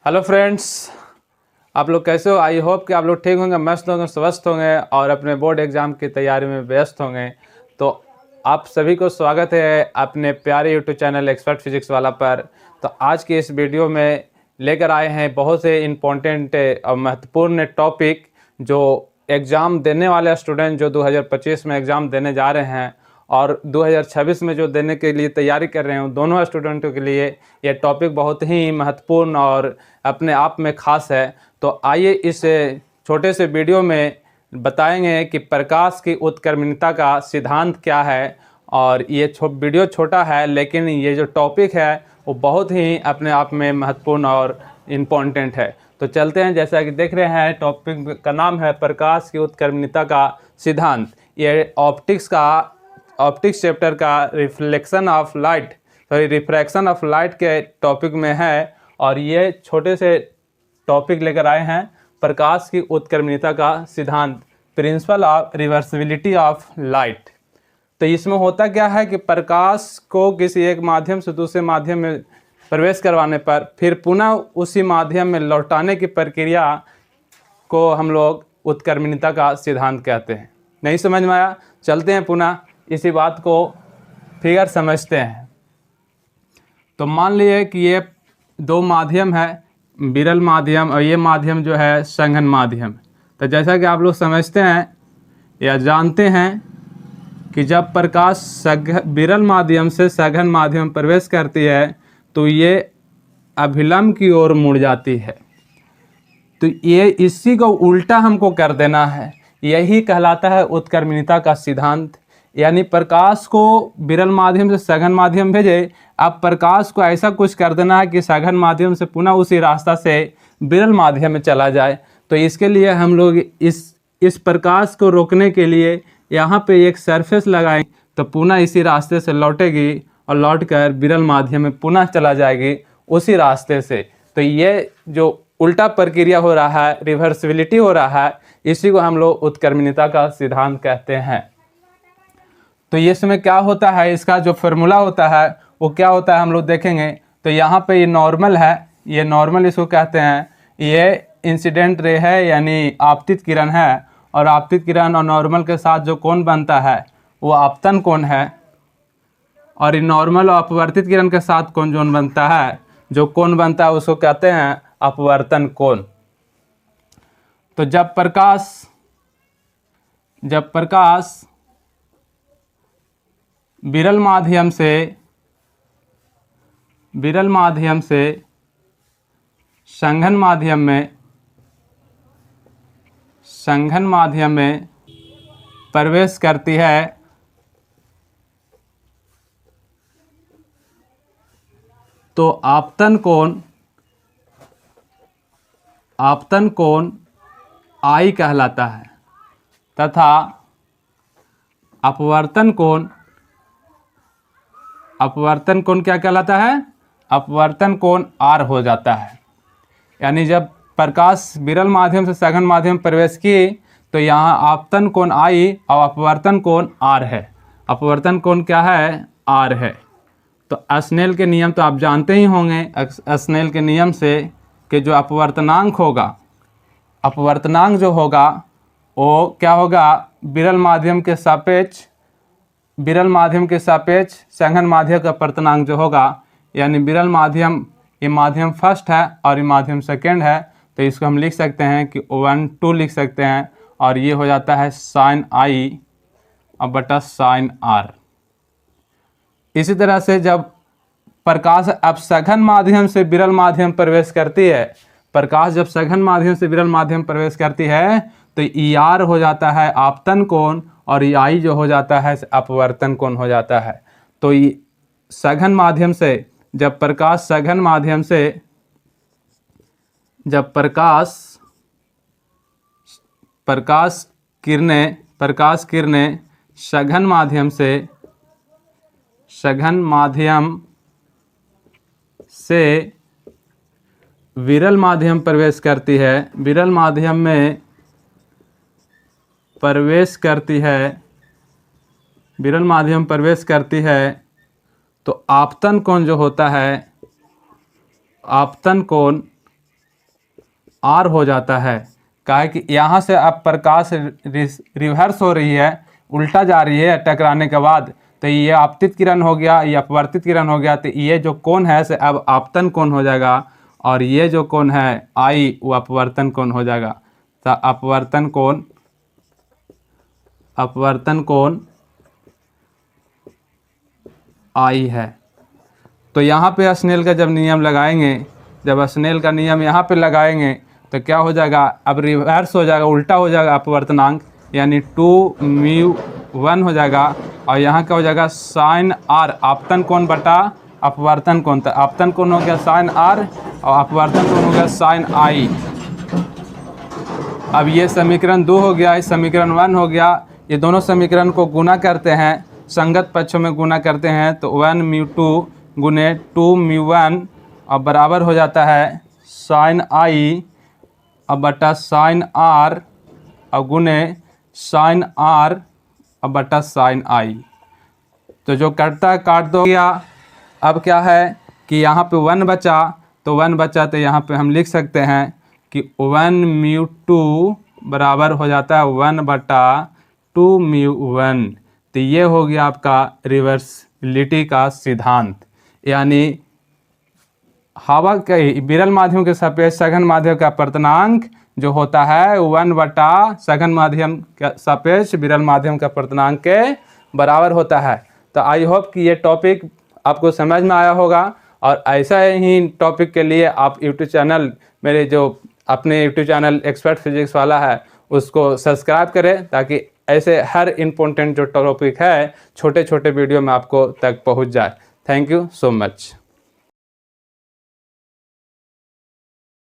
Hello friends, आप लोग कैसे हो? आई होप कि आप लोग ठीक होंगे, मस्त होंगे, स्वस्थ होंगे और अपने बोर्ड एग्ज़ाम की तैयारी में व्यस्त होंगे। तो आप सभी को स्वागत है अपने प्यारे यूट्यूब चैनल एक्सपर्ट फिजिक्स वाला पर। तो आज की इस वीडियो में लेकर आए हैं बहुत से इम्पोर्टेंट और महत्वपूर्ण टॉपिक जो एग्ज़ाम देने वाले स्टूडेंट जो 2025 में एग्ज़ाम देने जा रहे हैं और 2026 में जो देने के लिए तैयारी कर रहे हैं, दोनों स्टूडेंटों के लिए ये टॉपिक बहुत ही महत्वपूर्ण और अपने आप में ख़ास है। तो आइए इस छोटे से वीडियो में बताएंगे कि प्रकाश की उत्क्रमणिकता का सिद्धांत क्या है। और ये वीडियो छोटा है लेकिन ये जो टॉपिक है वो बहुत ही अपने आप में महत्वपूर्ण और इम्पोर्टेंट है। तो चलते हैं, जैसा कि देख रहे हैं टॉपिक का नाम है प्रकाश की उत्क्रमणिकता का सिद्धांत। ये ऑप्टिक्स चैप्टर का रिफ्रैक्शन ऑफ लाइट के टॉपिक में है। और ये छोटे से टॉपिक लेकर आए हैं प्रकाश की उत्क्रमणिकता का सिद्धांत, principle of reversibility of light. तो इसमें होता क्या है कि प्रकाश को किसी एक माध्यम से दूसरे माध्यम में प्रवेश करवाने पर फिर पुनः उसी माध्यम में लौटाने की प्रक्रिया को हम लोग उत्क्रमणिकता का सिद्धांत कहते हैं। नहीं समझ में आया? चलते हैं पुनः इसी बात को फिगर समझते हैं। तो मान लिए कि ये दो माध्यम है, विरल माध्यम, और ये माध्यम जो है सघन माध्यम। तो जैसा कि आप लोग समझते हैं या जानते हैं कि जब प्रकाश विरल माध्यम से सघन माध्यम प्रवेश करती है तो ये अभिलंब की ओर मुड़ जाती है। तो ये इसी को उल्टा हमको कर देना है, यही कहलाता है उत्क्रमणिकता का सिद्धांत। यानी प्रकाश को विरल माध्यम से सघन माध्यम भेजे, अब प्रकाश को ऐसा कुछ कर देना है कि सघन माध्यम से पुनः उसी रास्ता से विरल माध्यम में चला जाए। तो इसके लिए हम लोग इस प्रकाश को रोकने के लिए यहाँ पे एक सरफेस लगाएं तो पुनः इसी रास्ते से लौटेगी और लौटकर विरल माध्यम में पुनः चला जाएगी उसी रास्ते से। तो ये जो उल्टा प्रक्रिया हो रहा है, रिवर्सिबिलिटी हो रहा है, इसी को हम लोग उत्क्रमणिकता का सिद्धांत कहते हैं। तो ये इसमें क्या होता है, इसका जो फार्मूला होता है वो क्या होता है हम लोग देखेंगे। तो यहाँ पे ये नॉर्मल है, ये नॉर्मल इसको कहते हैं। ये इंसिडेंट रे है यानी आपतित किरण है, और आपतित किरण और नॉर्मल के साथ जो कोण बनता है वो आपतन कोण है। और ये नॉर्मल और अपवर्तित किरण के साथ कोण जो बनता है, जो कोण बनता है उसको कहते हैं अपवर्तन कोण। तो जब प्रकाश विरल माध्यम से सघन माध्यम में प्रवेश करती है तो आपतन कोण I कहलाता है, तथा अपवर्तन कोण क्या कहलाता है? अपवर्तन कोण R हो जाता है। यानी जब प्रकाश विरल माध्यम से सघन माध्यम प्रवेश की तो यहाँ आपतन कोण I और अपवर्तन कोण R है। अपवर्तन कोण क्या है? R है। तो स्नेल के नियम तो आप जानते ही होंगे, स्नेल के नियम से कि जो अपवर्तनांक जो होगा वो क्या होगा? विरल माध्यम के सापेक्ष सघन माध्यम का अपवर्तनांक जो होगा, यानी विरल माध्यम, ये माध्यम फर्स्ट है और ये माध्यम सेकेंड है, तो इसको हम लिख सकते हैं कि 1/2 लिख सकते हैं, और ये हो जाता है sin I अब बटा sin R। इसी तरह से जब प्रकाश अब सघन माध्यम से विरल माध्यम प्रवेश करती है, तो ER हो जाता है आपतन कोण और I जो हो जाता है अपवर्तन कोण हो जाता है। तो सघन माध्यम से जब प्रकाश किरणें सघन माध्यम से विरल माध्यम प्रवेश करती है, विरल माध्यम में प्रवेश करती है तो आपतन कोण जो होता है, आपतन कोण आर हो जाता है। काहे कि यहाँ से अब प्रकाश रिवर्स हो रही है, उल्टा जा रही है टकराने के बाद, तो ये आपतित किरण हो गया, ये अपवर्तित किरण हो गया। तो ये जो कोण है से अब आपतन कोण हो जाएगा, और ये जो कोण है आई वो अपवर्तन कोण हो जाएगा। तो अपवर्तन कोण आई है। तो यहाँ पे स्नेल का जब नियम लगाएंगे, जब स्नेल का नियम यहाँ पे लगाएंगे तो क्या हो जाएगा, अब रिवर्स हो जाएगा, उल्टा हो जाएगा अपवर्तनांक, यानी 2μ1 हो जाएगा। और यहाँ क्या हो जाएगा, साइन आर आपतन कोण बटा अपवर्तन कोण। तो आपतन कोण हो गया साइन आर और अपवर्तन कोण हो गया साइन आई। अब ये समीकरण 2 हो गया, इस समीकरण 1 हो गया। ये दोनों समीकरण को गुना करते हैं, संगत पक्षों में गुना करते हैं, तो 1μ2 गुने 2μ1 और बराबर हो जाता है साइन आई अब बटा साइन आर और गुने साइन आर अब बटा साइन आई। तो जो कटता है काट दो गया। अब क्या है कि यहाँ पे 1 बचा, तो 1 बचा तो यहाँ पे हम लिख सकते हैं कि 1μ2 बराबर हो जाता है 1 बटा 2μ1। तो ये हो गया आपका रिवर्सिबिलिटी का सिद्धांत, यानी हवा के विरल माध्यम के सापेक्ष सघन माध्यम का अपवर्तनांक जो होता है 1 बटा सघन माध्यम के सापेक्ष विरल माध्यम का अपवर्तनांक के बराबर होता है। तो आई होप कि ये टॉपिक आपको समझ में आया होगा, और ऐसा ही टॉपिक के लिए आप यूट्यूब चैनल, मेरे जो अपने यूट्यूब चैनल एक्सपर्ट फिजिक्स वाला है उसको सब्सक्राइब करें, ताकि ऐसे हर इम्पोर्टेंट जो टॉपिक है छोटे छोटे वीडियो में आपको तक पहुंच जाए। Thank you so much.